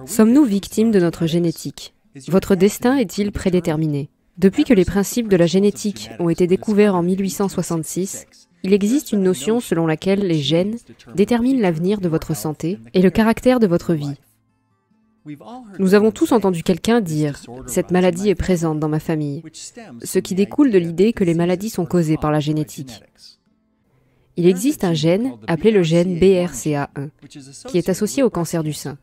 Sommes-nous victimes de notre génétique? Votre destin est-il prédéterminé? Depuis que les principes de la génétique ont été découverts en 1866, il existe une notion selon laquelle les gènes déterminent l'avenir de votre santé et le caractère de votre vie. Nous avons tous entendu quelqu'un dire « cette maladie est présente dans ma famille », ce qui découle de l'idée que les maladies sont causées par la génétique. Il existe un gène appelé le gène BRCA1 qui est associé au cancer du sein.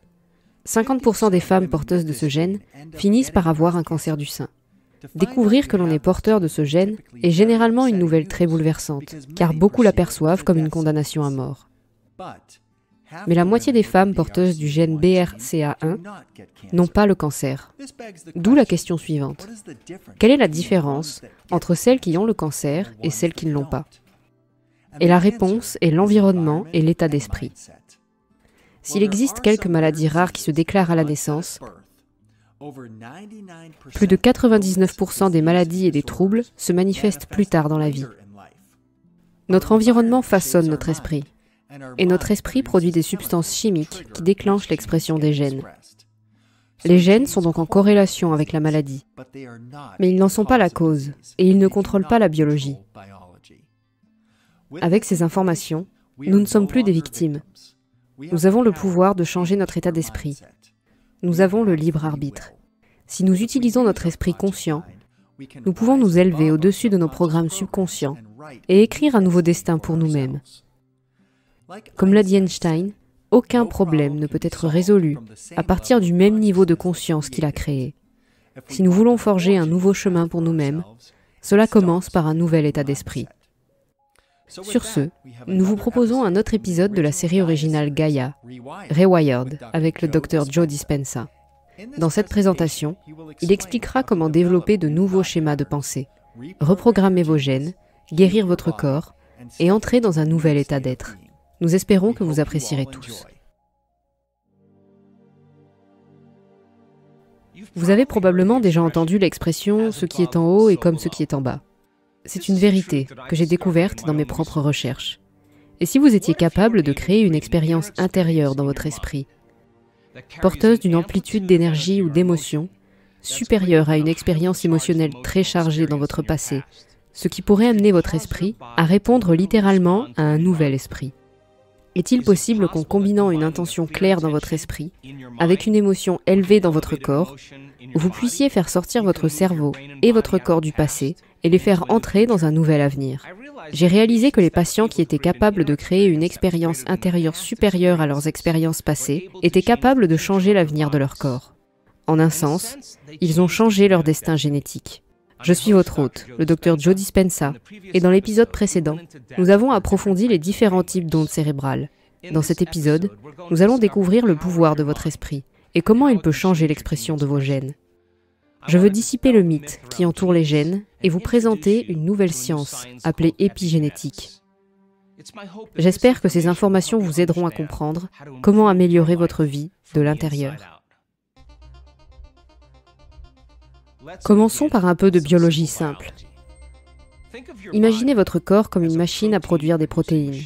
50% des femmes porteuses de ce gène finissent par avoir un cancer du sein. Découvrir que l'on est porteur de ce gène est généralement une nouvelle très bouleversante, car beaucoup l'aperçoivent comme une condamnation à mort. Mais la moitié des femmes porteuses du gène BRCA1 n'ont pas le cancer. D'où la question suivante. Quelle est la différence entre celles qui ont le cancer et celles qui ne l'ont pas? Et la réponse est l'environnement et l'état d'esprit. S'il existe quelques maladies rares qui se déclarent à la naissance, plus de 99% des maladies et des troubles se manifestent plus tard dans la vie. Notre environnement façonne notre esprit, et notre esprit produit des substances chimiques qui déclenchent l'expression des gènes. Les gènes sont donc en corrélation avec la maladie, mais ils n'en sont pas la cause, et ils ne contrôlent pas la biologie. Avec ces informations, nous ne sommes plus des victimes. Nous avons le pouvoir de changer notre état d'esprit. Nous avons le libre arbitre. Si nous utilisons notre esprit conscient, nous pouvons nous élever au-dessus de nos programmes subconscients et écrire un nouveau destin pour nous-mêmes. Comme l'a dit Einstein, aucun problème ne peut être résolu à partir du même niveau de conscience qu'il a créé. Si nous voulons forger un nouveau chemin pour nous-mêmes, cela commence par un nouvel état d'esprit. Sur ce, nous vous proposons un autre épisode de la série originale Gaia, Rewired, avec le Dr Joe Dispenza. Dans cette présentation, il expliquera comment développer de nouveaux schémas de pensée, reprogrammer vos gènes, guérir votre corps et entrer dans un nouvel état d'être. Nous espérons que vous apprécierez tous. Vous avez probablement déjà entendu l'expression « ce qui est en haut est comme ce qui est en bas ». C'est une vérité que j'ai découverte dans mes propres recherches. Et si vous étiez capable de créer une expérience intérieure dans votre esprit, porteuse d'une amplitude d'énergie ou d'émotion, supérieure à une expérience émotionnelle très chargée dans votre passé, ce qui pourrait amener votre esprit à répondre littéralement à un nouvel esprit. Est-il possible qu'en combinant une intention claire dans votre esprit, avec une émotion élevée dans votre corps, vous puissiez faire sortir votre cerveau et votre corps du passé et les faire entrer dans un nouvel avenir? J'ai réalisé que les patients qui étaient capables de créer une expérience intérieure supérieure à leurs expériences passées étaient capables de changer l'avenir de leur corps. En un sens, ils ont changé leur destin génétique. Je suis votre hôte, le Dr Joe Dispenza, et dans l'épisode précédent, nous avons approfondi les différents types d'ondes cérébrales. Dans cet épisode, nous allons découvrir le pouvoir de votre esprit et comment il peut changer l'expression de vos gènes. Je veux dissiper le mythe qui entoure les gènes et vous présenter une nouvelle science appelée épigénétique. J'espère que ces informations vous aideront à comprendre comment améliorer votre vie de l'intérieur. Commençons par un peu de biologie simple. Imaginez votre corps comme une machine à produire des protéines.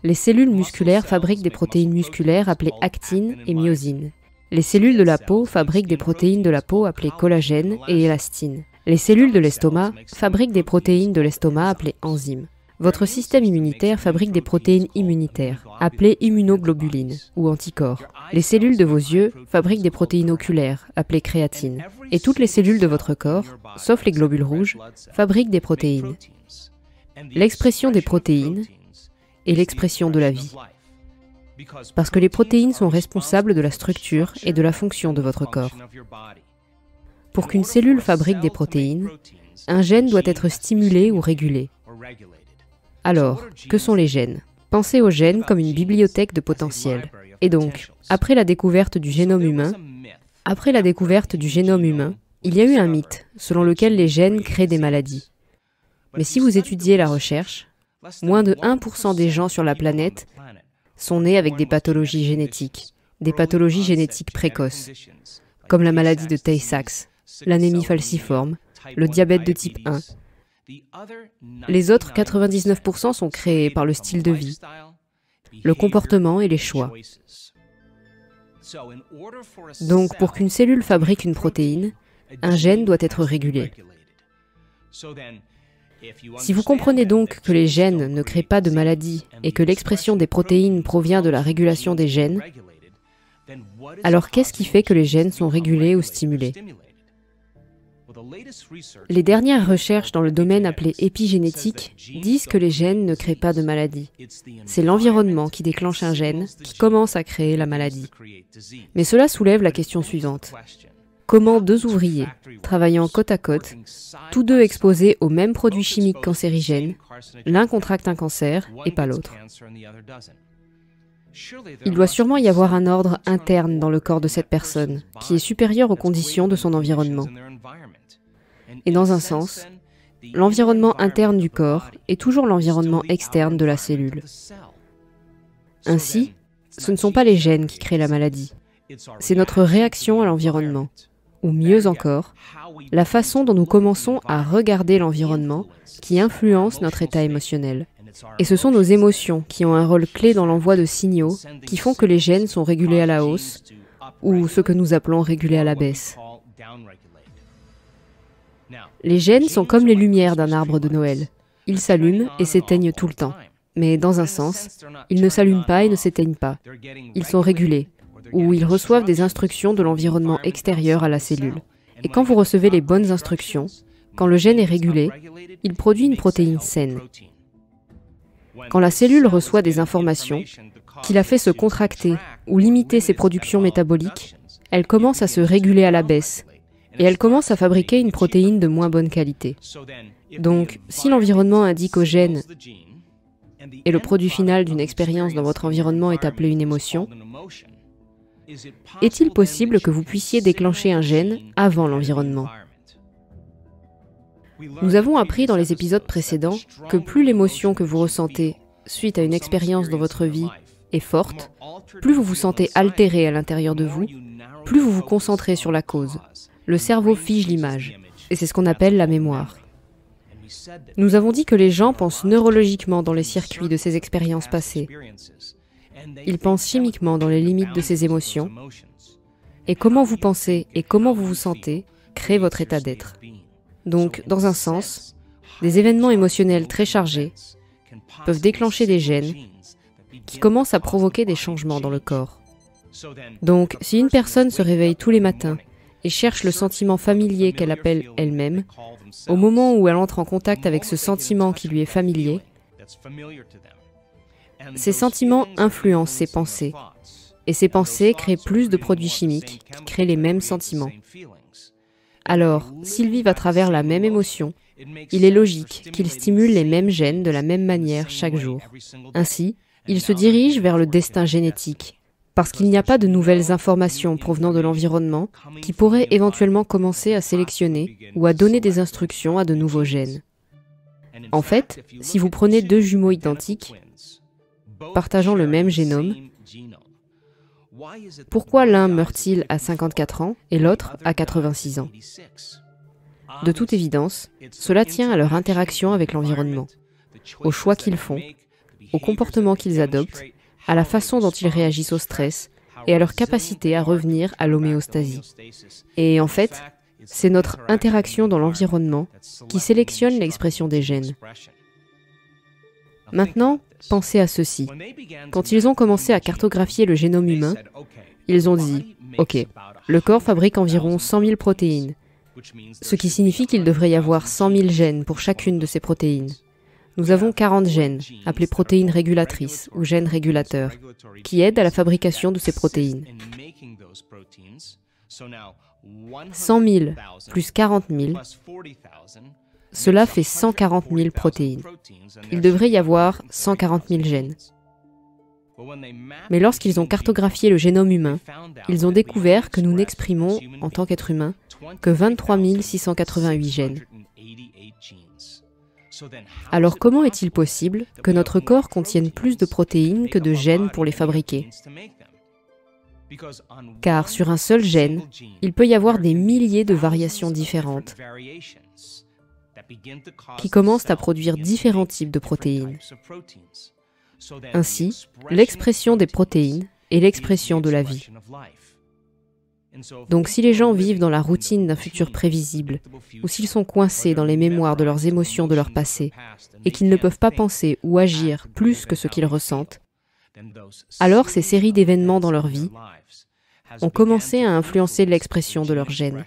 Les cellules musculaires fabriquent des protéines musculaires appelées actine et myosine. Les cellules de la peau fabriquent des protéines de la peau appelées collagène et élastine. Les cellules de l'estomac fabriquent des protéines de l'estomac appelées enzymes. Votre système immunitaire fabrique des protéines immunitaires, appelées immunoglobulines ou anticorps. Les cellules de vos yeux fabriquent des protéines oculaires, appelées créatine. Et toutes les cellules de votre corps, sauf les globules rouges, fabriquent des protéines. L'expression des protéines est l'expression de la vie. Parce que les protéines sont responsables de la structure et de la fonction de votre corps. Pour qu'une cellule fabrique des protéines, un gène doit être stimulé ou régulé. Alors, que sont les gènes? Pensez aux gènes comme une bibliothèque de potentiel. Et donc, après la découverte du génome humain, il y a eu un mythe selon lequel les gènes créent des maladies. Mais si vous étudiez la recherche, moins de 1% des gens sur la planète sont nés avec des pathologies génétiques précoces, comme la maladie de Tay-Sachs, l'anémie falciforme, le diabète de type 1, Les autres 99% sont créés par le style de vie, le comportement et les choix. Donc, pour qu'une cellule fabrique une protéine, un gène doit être régulé. Si vous comprenez donc que les gènes ne créent pas de maladie et que l'expression des protéines provient de la régulation des gènes, alors qu'est-ce qui fait que les gènes sont régulés ou stimulés? Les dernières recherches dans le domaine appelé épigénétique disent que les gènes ne créent pas de maladie. C'est l'environnement qui déclenche un gène qui commence à créer la maladie. Mais cela soulève la question suivante. Comment deux ouvriers, travaillant côte à côte, tous deux exposés aux mêmes produits chimiques cancérigènes, l'un contracte un cancer et pas l'autre? Il doit sûrement y avoir un ordre interne dans le corps de cette personne, qui est supérieur aux conditions de son environnement. Et dans un sens, l'environnement interne du corps est toujours l'environnement externe de la cellule. Ainsi, ce ne sont pas les gènes qui créent la maladie, c'est notre réaction à l'environnement. Ou mieux encore, la façon dont nous commençons à regarder l'environnement qui influence notre état émotionnel. Et ce sont nos émotions qui ont un rôle clé dans l'envoi de signaux qui font que les gènes sont régulés à la hausse, ou ce que nous appelons régulés à la baisse. Les gènes sont comme les lumières d'un arbre de Noël. Ils s'allument et s'éteignent tout le temps. Mais dans un sens, ils ne s'allument pas et ne s'éteignent pas. Ils sont régulés, ou ils reçoivent des instructions de l'environnement extérieur à la cellule. Et quand vous recevez les bonnes instructions, quand le gène est régulé, il produit une protéine saine. Quand la cellule reçoit des informations qui la fait se contracter ou limiter ses productions métaboliques, elle commence à se réguler à la baisse et elle commence à fabriquer une protéine de moins bonne qualité. Donc, si l'environnement indique au gène et le produit final d'une expérience dans votre environnement est appelé une émotion, est-il possible que vous puissiez déclencher un gène avant l'environnement? Nous avons appris dans les épisodes précédents que plus l'émotion que vous ressentez suite à une expérience dans votre vie est forte, plus vous vous sentez altéré à l'intérieur de vous, plus vous vous concentrez sur la cause. Le cerveau fige l'image, et c'est ce qu'on appelle la mémoire. Nous avons dit que les gens pensent neurologiquement dans les circuits de ces expériences passées. Ils pensent chimiquement dans les limites de ces émotions, et comment vous pensez et comment vous vous sentez crée votre état d'être. Donc, dans un sens, des événements émotionnels très chargés peuvent déclencher des gènes qui commencent à provoquer des changements dans le corps. Donc, si une personne se réveille tous les matins et cherche le sentiment familier qu'elle appelle elle-même, au moment où elle entre en contact avec ce sentiment qui lui est familier, ces sentiments influencent ses pensées, et ces pensées créent plus de produits chimiques qui créent les mêmes sentiments. Alors, s'ils vivent à travers la même émotion, il est logique qu'ils stimulent les mêmes gènes de la même manière chaque jour. Ainsi, ils se dirigent vers le destin génétique, parce qu'il n'y a pas de nouvelles informations provenant de l'environnement qui pourraient éventuellement commencer à sélectionner ou à donner des instructions à de nouveaux gènes. En fait, si vous prenez deux jumeaux identiques, partageant le même génome, pourquoi l'un meurt-il à 54 ans et l'autre à 86 ans? De toute évidence, cela tient à leur interaction avec l'environnement, aux choix qu'ils font, au comportement qu'ils adoptent, à la façon dont ils réagissent au stress et à leur capacité à revenir à l'homéostasie. Et en fait, c'est notre interaction dans l'environnement qui sélectionne l'expression des gènes. Maintenant, pensez à ceci. Quand ils ont commencé à cartographier le génome humain, ils ont dit « Ok, le corps fabrique environ 100 000 protéines, ce qui signifie qu'il devrait y avoir 100 000 gènes pour chacune de ces protéines. Nous avons 40 gènes, appelés protéines régulatrices ou gènes régulateurs, qui aident à la fabrication de ces protéines. 100 000 plus 40 000, cela fait 140 000 protéines. Il devrait y avoir 140 000 gènes. Mais lorsqu'ils ont cartographié le génome humain, ils ont découvert que nous n'exprimons, en tant qu'être humain, que 23 688 gènes. Alors comment est-il possible que notre corps contienne plus de protéines que de gènes pour les fabriquer? Car sur un seul gène, il peut y avoir des milliers de variations différentes. qui commencent à produire différents types de protéines. Ainsi, l'expression des protéines est l'expression de la vie. Donc si les gens vivent dans la routine d'un futur prévisible, ou s'ils sont coincés dans les mémoires de leurs émotions de leur passé, et qu'ils ne peuvent pas penser ou agir plus que ce qu'ils ressentent, alors ces séries d'événements dans leur vie ont commencé à influencer l'expression de leur gène.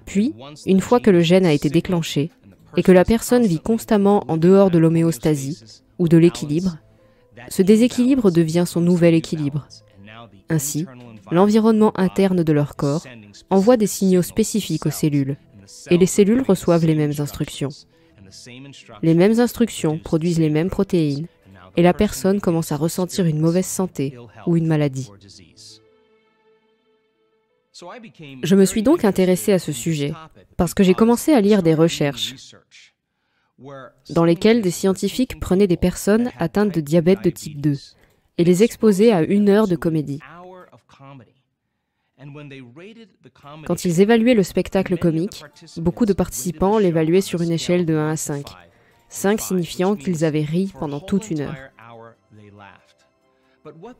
Puis, une fois que le gène a été déclenché, et que la personne vit constamment en dehors de l'homéostasie, ou de l'équilibre, ce déséquilibre devient son nouvel équilibre. Ainsi, l'environnement interne de leur corps envoie des signaux spécifiques aux cellules, et les cellules reçoivent les mêmes instructions. Les mêmes instructions produisent les mêmes protéines, et la personne commence à ressentir une mauvaise santé ou une maladie. Je me suis donc intéressé à ce sujet, parce que j'ai commencé à lire des recherches dans lesquelles des scientifiques prenaient des personnes atteintes de diabète de type 2 et les exposaient à 1 heure de comédie. Quand ils évaluaient le spectacle comique, beaucoup de participants l'évaluaient sur une échelle de 1 à 5, 5 signifiant qu'ils avaient ri pendant toute 1 heure.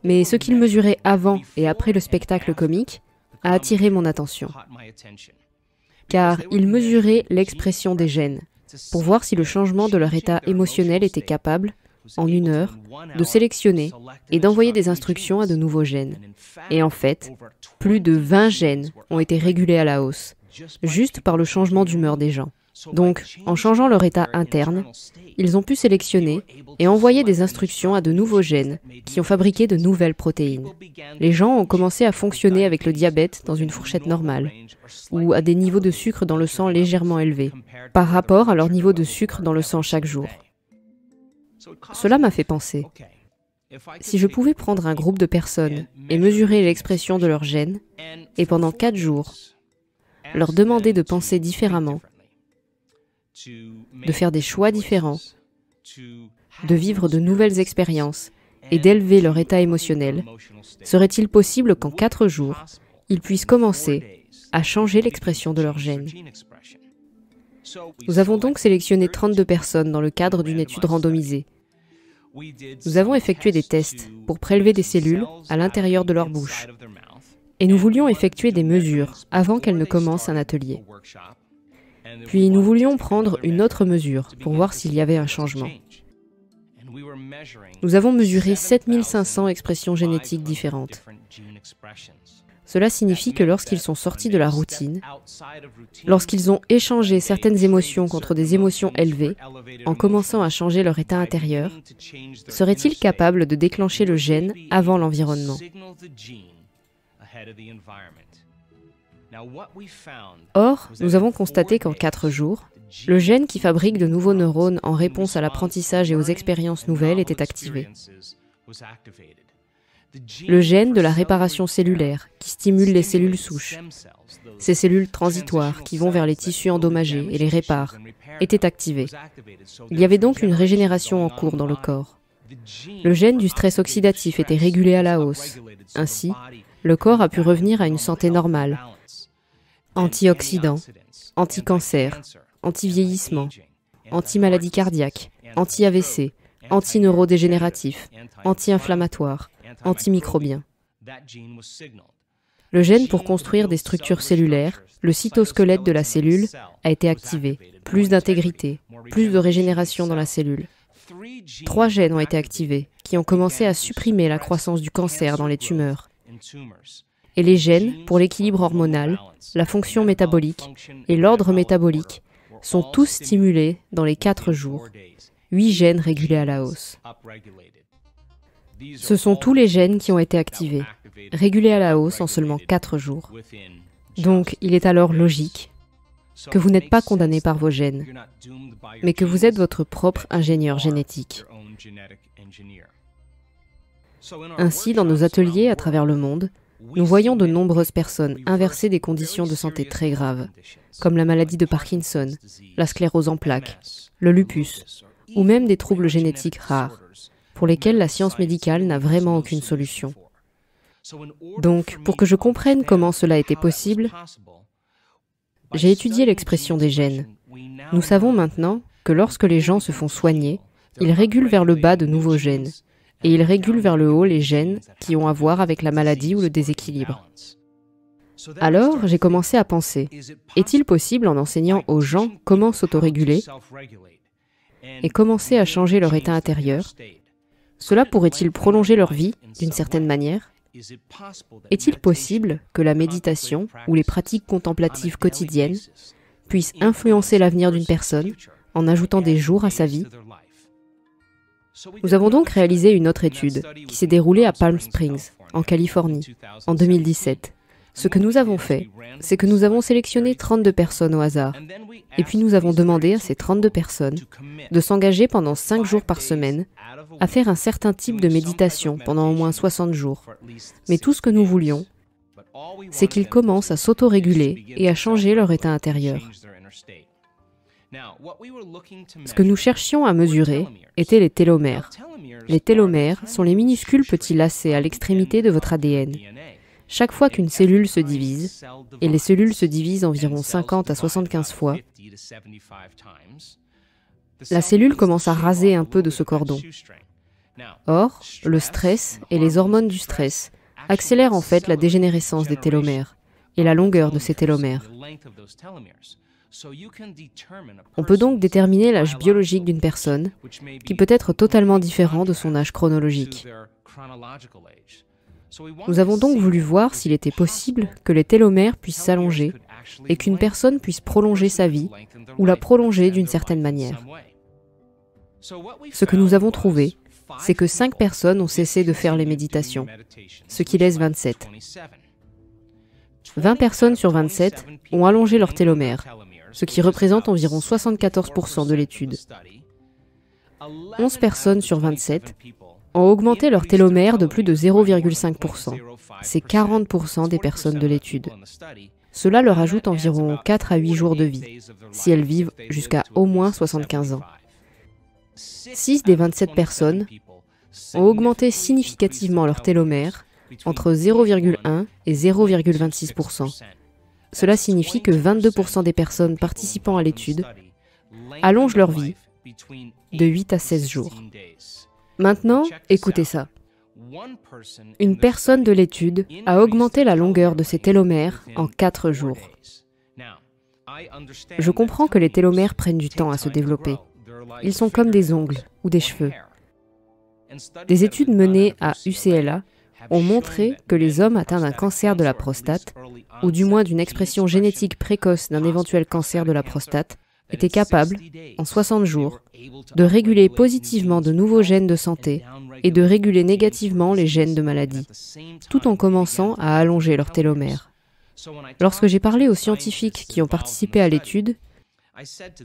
Mais ce qu'ils mesuraient avant et après le spectacle comique a attiré mon attention, car ils mesuraient l'expression des gènes pour voir si le changement de leur état émotionnel était capable, en 1 heure, de sélectionner et d'envoyer des instructions à de nouveaux gènes. Et en fait, plus de 20 gènes ont été régulés à la hausse, juste par le changement d'humeur des gens. Donc, en changeant leur état interne, ils ont pu sélectionner et envoyer des instructions à de nouveaux gènes qui ont fabriqué de nouvelles protéines. Les gens ont commencé à fonctionner avec le diabète dans une fourchette normale, ou à des niveaux de sucre dans le sang légèrement élevés, par rapport à leur niveau de sucre dans le sang chaque jour. Cela m'a fait penser, si je pouvais prendre un groupe de personnes et mesurer l'expression de leurs gènes, et pendant 4 jours, leur demander de penser différemment, de faire des choix différents, de vivre de nouvelles expériences et d'élever leur état émotionnel, serait-il possible qu'en 4 jours, ils puissent commencer à changer l'expression de leurs gènes? Nous avons donc sélectionné 32 personnes dans le cadre d'une étude randomisée. Nous avons effectué des tests pour prélever des cellules à l'intérieur de leur bouche. Et nous voulions effectuer des mesures avant qu'elles ne commencent un atelier. Puis nous voulions prendre une autre mesure pour voir s'il y avait un changement. Nous avons mesuré 7500 expressions génétiques différentes. Cela signifie que lorsqu'ils sont sortis de la routine, lorsqu'ils ont échangé certaines émotions contre des émotions élevées, en commençant à changer leur état intérieur, seraient-ils capables de déclencher le gène avant l'environnement? Or, nous avons constaté qu'en 4 jours, le gène qui fabrique de nouveaux neurones en réponse à l'apprentissage et aux expériences nouvelles était activé. Le gène de la réparation cellulaire, qui stimule les cellules souches, ces cellules transitoires qui vont vers les tissus endommagés et les réparent, était activé. Il y avait donc une régénération en cours dans le corps. Le gène du stress oxydatif était régulé à la hausse. Ainsi, le corps a pu revenir à une santé normale. Antioxydants, anti-cancer, anti-vieillissement, anti-maladie cardiaque, anti-AVC, anti-neurodégénératif, anti-inflammatoire, antimicrobien. Le gène pour construire des structures cellulaires, le cytosquelette de la cellule, a été activé. Plus d'intégrité, plus de régénération dans la cellule. 3 gènes ont été activés, qui ont commencé à supprimer la croissance du cancer dans les tumeurs. Et les gènes pour l'équilibre hormonal, la fonction métabolique et l'ordre métabolique sont tous stimulés dans les 4 jours. 8 gènes régulés à la hausse. Ce sont tous les gènes qui ont été activés, régulés à la hausse en seulement 4 jours. Donc, il est alors logique que vous n'êtes pas condamné par vos gènes, mais que vous êtes votre propre ingénieur génétique. Ainsi, dans nos ateliers à travers le monde, nous voyons de nombreuses personnes inverser des conditions de santé très graves, comme la maladie de Parkinson, la sclérose en plaques, le lupus, ou même des troubles génétiques rares, pour lesquels la science médicale n'a vraiment aucune solution. Donc, pour que je comprenne comment cela était possible, j'ai étudié l'expression des gènes, Nous savons maintenant que lorsque les gens se font soigner, ils régulent vers le bas de nouveaux gènes, et ils régulent vers le haut les gènes qui ont à voir avec la maladie ou le déséquilibre. Alors, j'ai commencé à penser, est-il possible, en enseignant aux gens comment s'autoréguler et commencer à changer leur état intérieur, cela pourrait-il prolonger leur vie d'une certaine manière? Est-il possible que la méditation ou les pratiques contemplatives quotidiennes puissent influencer l'avenir d'une personne en ajoutant des jours à sa vie? Nous avons donc réalisé une autre étude qui s'est déroulée à Palm Springs, en Californie, en 2017. Ce que nous avons fait, c'est que nous avons sélectionné 32 personnes au hasard. Et puis nous avons demandé à ces 32 personnes de s'engager pendant 5 jours par semaine à faire un certain type de méditation pendant au moins 60 jours. Mais tout ce que nous voulions, c'est qu'ils commencent à s'autoréguler et à changer leur état intérieur. Ce que nous cherchions à mesurer étaient les télomères. Les télomères sont les minuscules petits lacets à l'extrémité de votre ADN. Chaque fois qu'une cellule se divise, et les cellules se divisent environ 50 à 75 fois, la cellule commence à raser un peu de ce cordon. Or, le stress et les hormones du stress accélèrent en fait la dégénérescence des télomères et la longueur de ces télomères. On peut donc déterminer l'âge biologique d'une personne qui peut être totalement différent de son âge chronologique. Nous avons donc voulu voir s'il était possible que les télomères puissent s'allonger et qu'une personne puisse prolonger sa vie ou la prolonger d'une certaine manière. Ce que nous avons trouvé, c'est que 5 personnes ont cessé de faire les méditations, ce qui laisse 27. 20 personnes sur 27 ont allongé leurs télomères, ce qui représente environ 74% de l'étude. 11 personnes sur 27 ont augmenté leur télomère de plus de 0,5%. C'est 40% des personnes de l'étude. Cela leur ajoute environ 4 à 8 jours de vie, si elles vivent jusqu'à au moins 75 ans. 6 des 27 personnes ont augmenté significativement leur télomère entre 0,1 et 0,26%. Cela signifie que 22% des personnes participant à l'étude allongent leur vie de 8 à 16 jours. Maintenant, écoutez ça. Une personne de l'étude a augmenté la longueur de ses télomères en 4 jours. Je comprends que les télomères prennent du temps à se développer. Ils sont comme des ongles ou des cheveux. Des études menées à UCLA ont montré que les hommes atteints d'un cancer de la prostate, ou du moins d'une expression génétique précoce d'un éventuel cancer de la prostate, étaient capables, en 60 jours, de réguler positivement de nouveaux gènes de santé et de réguler négativement les gènes de maladie, tout en commençant à allonger leurs télomères. Lorsque j'ai parlé aux scientifiques qui ont participé à l'étude,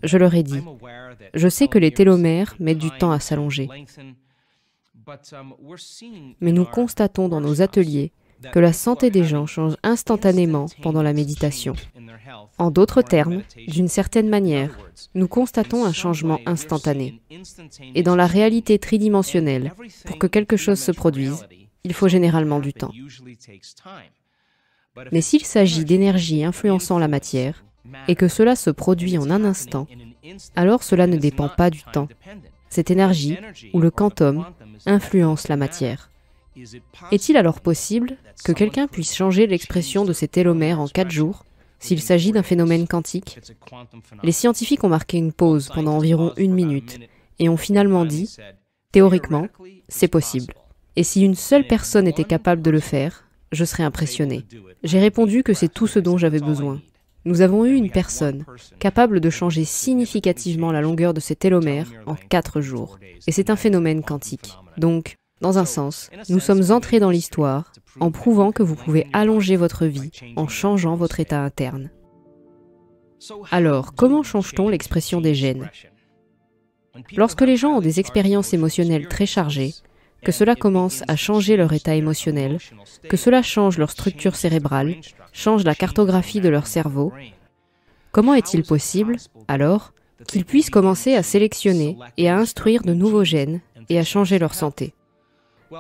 je leur ai dit, « Je sais que les télomères mettent du temps à s'allonger, mais nous constatons dans nos ateliers que la santé des gens change instantanément pendant la méditation. En d'autres termes, d'une certaine manière, nous constatons un changement instantané. Et dans la réalité tridimensionnelle, pour que quelque chose se produise, il faut généralement du temps. Mais s'il s'agit d'énergie influençant la matière, et que cela se produit en un instant, alors cela ne dépend pas du temps. Cette énergie, ou le quantum, influence la matière. Est-il alors possible que quelqu'un puisse changer l'expression de ses télomères en 4 jours, s'il s'agit d'un phénomène quantique? Les scientifiques ont marqué une pause pendant environ 1 minute et ont finalement dit, théoriquement, c'est possible. Et si une seule personne était capable de le faire, je serais impressionné. J'ai répondu que c'est tout ce dont j'avais besoin. Nous avons eu une personne capable de changer significativement la longueur de ses télomères en 4 jours. Et c'est un phénomène quantique. Donc, dans un sens, nous sommes entrés dans l'histoire en prouvant que vous pouvez allonger votre vie en changeant votre état interne. Alors, comment change-t-on l'expression des gènes? Lorsque les gens ont des expériences émotionnelles très chargées, que cela commence à changer leur état émotionnel, que cela change leur structure cérébrale, change la cartographie de leur cerveau, comment est-il possible, alors, qu'ils puissent commencer à sélectionner et à instruire de nouveaux gènes et à changer leur santé?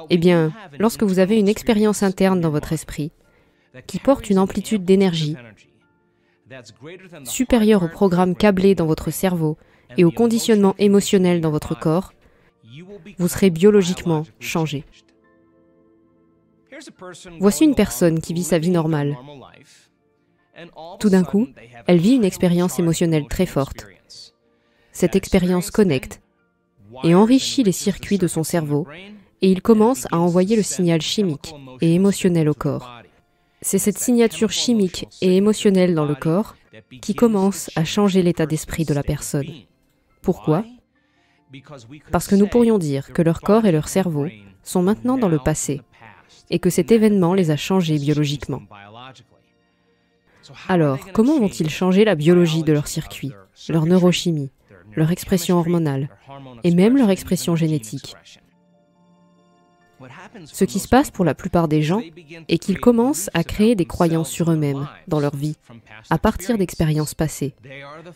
Eh bien, lorsque vous avez une expérience interne dans votre esprit qui porte une amplitude d'énergie supérieur au programme câblé dans votre cerveau et au conditionnement émotionnel dans votre corps, vous serez biologiquement changé. Voici une personne qui vit sa vie normale. Tout d'un coup, elle vit une expérience émotionnelle très forte. Cette expérience connecte et enrichit les circuits de son cerveau et il commence à envoyer le signal chimique et émotionnel au corps. C'est cette signature chimique et émotionnelle dans le corps qui commence à changer l'état d'esprit de la personne. Pourquoi? Parce que nous pourrions dire que leur corps et leur cerveau sont maintenant dans le passé et que cet événement les a changés biologiquement. Alors, comment vont-ils changer la biologie de leur circuit, leur neurochimie, leur expression hormonale et même leur expression génétique? Ce qui se passe pour la plupart des gens est qu'ils commencent à créer des croyances sur eux-mêmes dans leur vie, à partir d'expériences passées.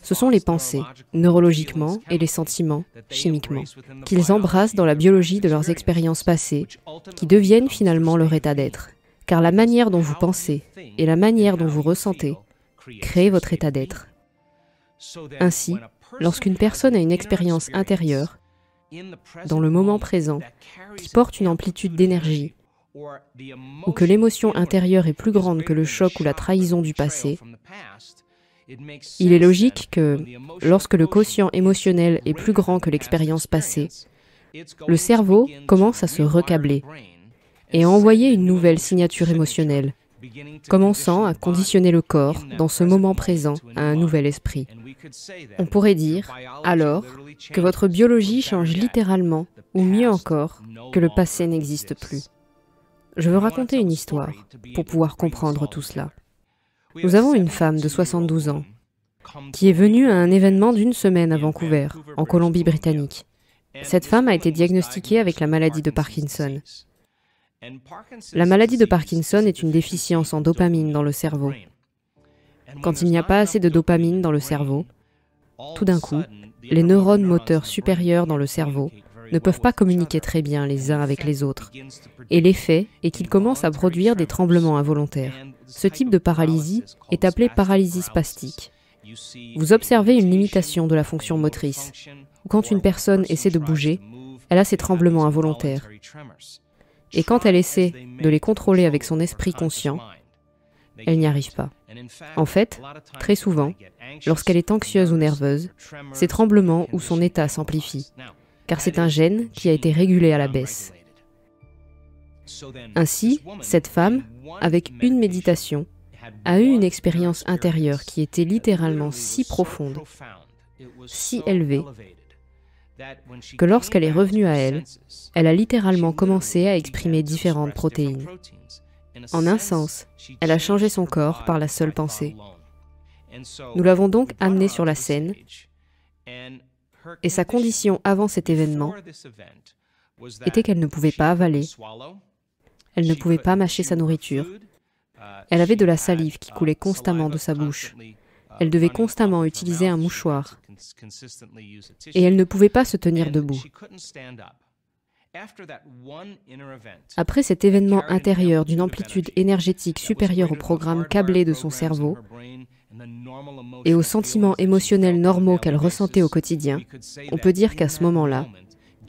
Ce sont les pensées, neurologiquement, et les sentiments, chimiquement, qu'ils embrassent dans la biologie de leurs expériences passées, qui deviennent finalement leur état d'être. Car la manière dont vous pensez et la manière dont vous ressentez créent votre état d'être. Ainsi, lorsqu'une personne a une expérience intérieure, dans le moment présent, qui porte une amplitude d'énergie, ou que l'émotion intérieure est plus grande que le choc ou la trahison du passé, il est logique que, lorsque le quotient émotionnel est plus grand que l'expérience passée, le cerveau commence à se recabler et à envoyer une nouvelle signature émotionnelle, commençant à conditionner le corps dans ce moment présent à un nouvel esprit. On pourrait dire, alors, que votre biologie change littéralement, ou mieux encore, que le passé n'existe plus. Je veux raconter une histoire pour pouvoir comprendre tout cela. Nous avons une femme de 72 ans qui est venue à un événement d'une semaine à Vancouver, en Colombie-Britannique. Cette femme a été diagnostiquée avec la maladie de Parkinson. La maladie de Parkinson est une déficience en dopamine dans le cerveau. Quand il n'y a pas assez de dopamine dans le cerveau, tout d'un coup, les neurones moteurs supérieurs dans le cerveau ne peuvent pas communiquer très bien les uns avec les autres. Et l'effet est qu'ils commencent à produire des tremblements involontaires. Ce type de paralysie est appelé paralysie spastique. Vous observez une limitation de la fonction motrice. Quand une personne essaie de bouger, elle a ces tremblements involontaires. Et quand elle essaie de les contrôler avec son esprit conscient, elle n'y arrive pas. En fait, très souvent, lorsqu'elle est anxieuse ou nerveuse, ces tremblements ou son état s'amplifient, car c'est un gène qui a été régulé à la baisse. Ainsi, cette femme, avec une méditation, a eu une expérience intérieure qui était littéralement si profonde, si élevée, que lorsqu'elle est revenue à elle, elle a littéralement commencé à exprimer différentes protéines. En un sens, elle a changé son corps par la seule pensée. Nous l'avons donc amenée sur la scène, et sa condition avant cet événement était qu'elle ne pouvait pas avaler, elle ne pouvait pas mâcher sa nourriture, elle avait de la salive qui coulait constamment de sa bouche, elle devait constamment utiliser un mouchoir, et elle ne pouvait pas se tenir debout. Après cet événement intérieur d'une amplitude énergétique supérieure au programme câblé de son cerveau et aux sentiments émotionnels normaux qu'elle ressentait au quotidien, on peut dire qu'à ce moment-là,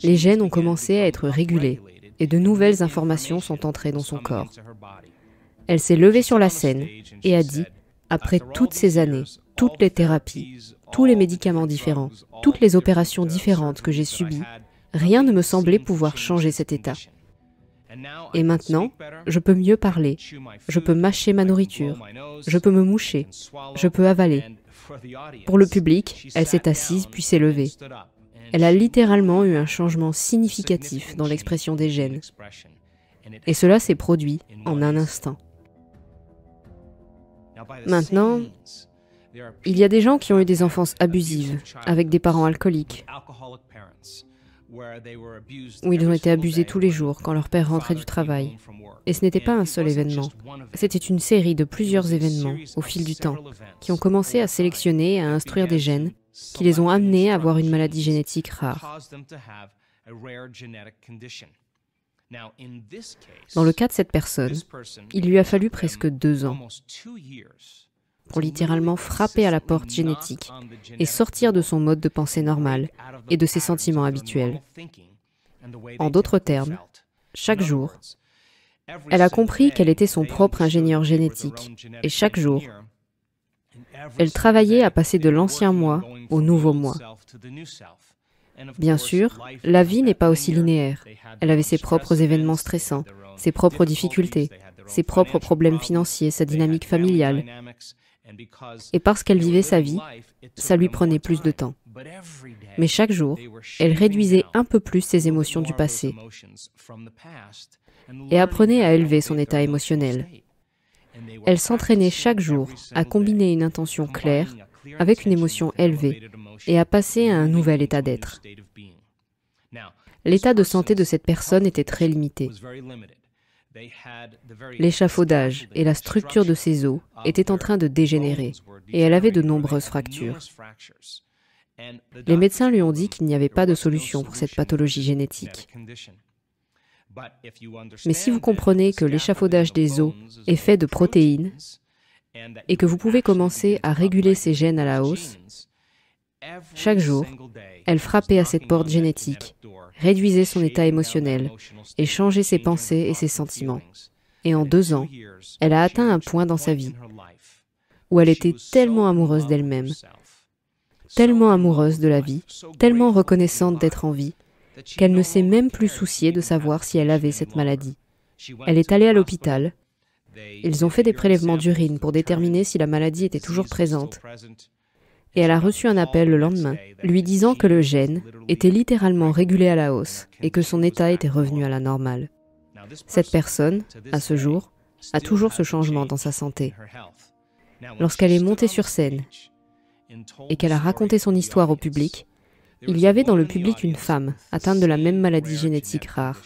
les gènes ont commencé à être régulés et de nouvelles informations sont entrées dans son corps. Elle s'est levée sur la scène et a dit, après toutes ces années, toutes les thérapies, tous les médicaments différents, toutes les opérations différentes que j'ai subies, rien ne me semblait pouvoir changer cet état. Et maintenant, je peux mieux parler, je peux mâcher ma nourriture, je peux me moucher, je peux avaler. Pour le public, elle s'est assise puis s'est levée. Elle a littéralement eu un changement significatif dans l'expression des gènes. Et cela s'est produit en un instant. Maintenant, il y a des gens qui ont eu des enfances abusives, avec des parents alcooliques, où ils ont été abusés tous les jours quand leur père rentrait du travail. Et ce n'était pas un seul événement. C'était une série de plusieurs événements, au fil du temps, qui ont commencé à sélectionner et à instruire des gènes qui les ont amenés à avoir une maladie génétique rare. Dans le cas de cette personne, il lui a fallu presque 2 ans pour littéralement frapper à la porte génétique et sortir de son mode de pensée normal et de ses sentiments habituels. En d'autres termes, chaque jour, elle a compris qu'elle était son propre ingénieur génétique et chaque jour, elle travaillait à passer de l'ancien moi au nouveau moi. Bien sûr, la vie n'est pas aussi linéaire. Elle avait ses propres événements stressants, ses propres difficultés, ses propres problèmes financiers, sa dynamique familiale. Et parce qu'elle vivait sa vie, ça lui prenait plus de temps. Mais chaque jour, elle réduisait un peu plus ses émotions du passé et apprenait à élever son état émotionnel. Elle s'entraînait chaque jour à combiner une intention claire avec une émotion élevée et à passer à un nouvel état d'être. L'état de santé de cette personne était très limité. L'échafaudage et la structure de ses os étaient en train de dégénérer et elle avait de nombreuses fractures. Les médecins lui ont dit qu'il n'y avait pas de solution pour cette pathologie génétique. Mais si vous comprenez que l'échafaudage des os est fait de protéines et que vous pouvez commencer à réguler ces gènes à la hausse, chaque jour, elle frappait à cette porte génétique, réduisait son état émotionnel et changeait ses pensées et ses sentiments. Et en 2 ans, elle a atteint un point dans sa vie où elle était tellement amoureuse d'elle-même, tellement amoureuse de la vie, tellement reconnaissante d'être en vie, qu'elle ne s'est même plus souciée de savoir si elle avait cette maladie. Elle est allée à l'hôpital. Ils ont fait des prélèvements d'urine pour déterminer si la maladie était toujours présente. Et elle a reçu un appel le lendemain, lui disant que le gène était littéralement régulé à la hausse et que son état était revenu à la normale. Cette personne, à ce jour, a toujours ce changement dans sa santé. Lorsqu'elle est montée sur scène et qu'elle a raconté son histoire au public, il y avait dans le public une femme atteinte de la même maladie génétique rare.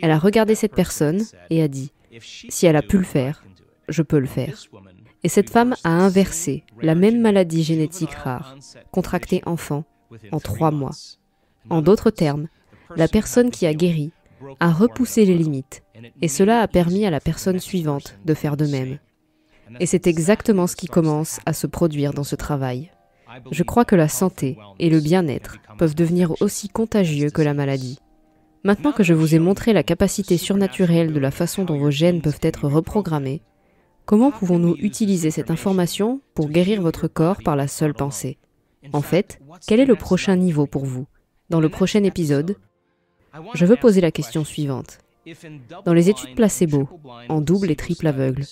Elle a regardé cette personne et a dit « Si elle a pu le faire, je peux le faire ». Et cette femme a inversé la même maladie génétique rare, contractée enfant, en 3 mois. En d'autres termes, la personne qui a guéri a repoussé les limites, et cela a permis à la personne suivante de faire de même. Et c'est exactement ce qui commence à se produire dans ce travail. Je crois que la santé et le bien-être peuvent devenir aussi contagieux que la maladie. Maintenant que je vous ai montré la capacité surnaturelle de la façon dont vos gènes peuvent être reprogrammés, comment pouvons-nous utiliser cette information pour guérir votre corps par la seule pensée? En fait, quel est le prochain niveau pour vous? Dans le prochain épisode, je veux poser la question suivante. Dans les études placebo, en double et triple aveugle,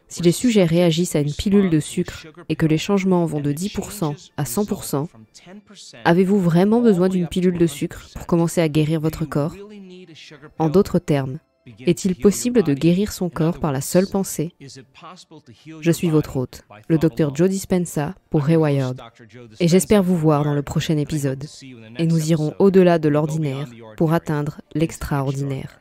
si les sujets réagissent à une pilule de sucre et que les changements vont de 10% à 100%, avez-vous vraiment besoin d'une pilule de sucre pour commencer à guérir votre corps? En d'autres termes, est-il possible de guérir son corps par la seule pensée? Je suis votre hôte, le Dr Joe Dispenza pour Rewired, et j'espère vous voir dans le prochain épisode. Et nous irons au-delà de l'ordinaire pour atteindre l'extraordinaire.